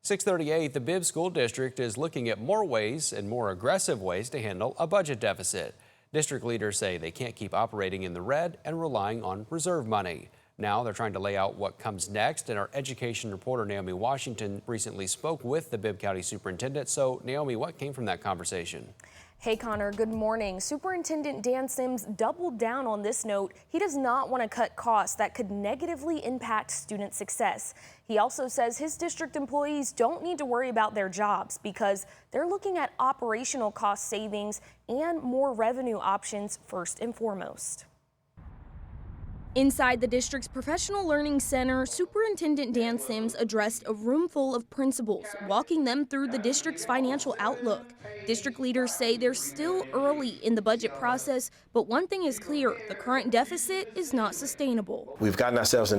638, the Bibb School District is looking at more ways and more aggressive ways to handle a budget deficit. District leaders say they can't keep operating in the red and relying on reserve money. Now they're trying to lay out what comes next, and our education reporter Naomi Washington recently spoke with the Bibb County Superintendent. So Naomi, what came from that conversation? Hey Connor, good morning. Superintendent Dan Sims doubled down on this note. He does not want to cut costs that could negatively impact student success. He also says his district employees don't need to worry about their jobs because they're looking at operational cost savings and more revenue options first and foremost. Inside the district's Professional Learning Center, Superintendent Dan Sims addressed a room full of principals, walking them through the district's financial outlook. District leaders say they're still early in the budget process, but one thing is clear, the current deficit is not sustainable. We've gotten ourselves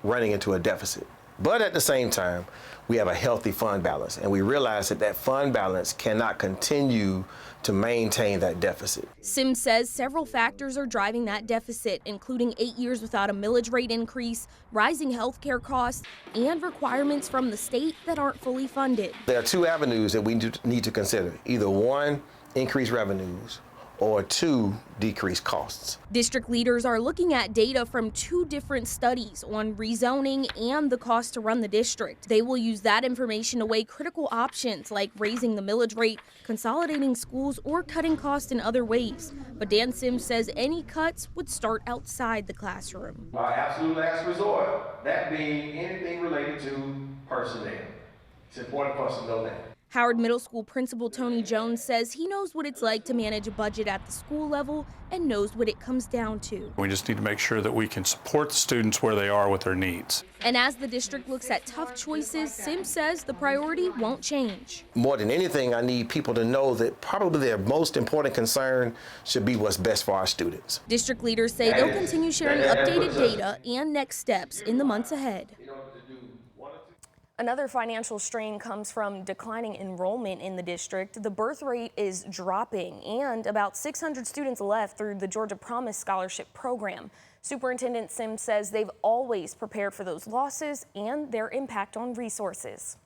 running into a deficit. But at the same time, we have a healthy fund balance, and we realize that fund balance cannot continue to maintain that deficit. Sims says several factors are driving that deficit, including 8 years without a millage rate increase, rising health care costs, and requirements from the state that aren't fully funded. There are two avenues that we need to consider. Either one, increase revenues, or two, decrease costs. District leaders are looking at data from two different studies on rezoning and the cost to run the district. They will use that information to weigh critical options like raising the millage rate, consolidating schools, or cutting costs in other ways. But Dan Sims says any cuts would start outside the classroom. Our absolute last resort, that being anything related to personnel. It's important for us to know that. Howard Middle School Principal Tony Jones says he knows what it's like to manage a budget at the school level and knows what it comes down to. We just need to make sure that we can support the students where they are with their needs. And as the district looks at tough choices, Sims says the priority won't change. More than anything, I need people to know that probably their most important concern should be what's best for our students. District leaders say they'll continue sharing updated data and next steps in the months ahead. Another financial strain comes from declining enrollment in the district. The birth rate is dropping, and about 600 students left through the Georgia Promise Scholarship Program. Superintendent Sims says they've always prepared for those losses and their impact on resources.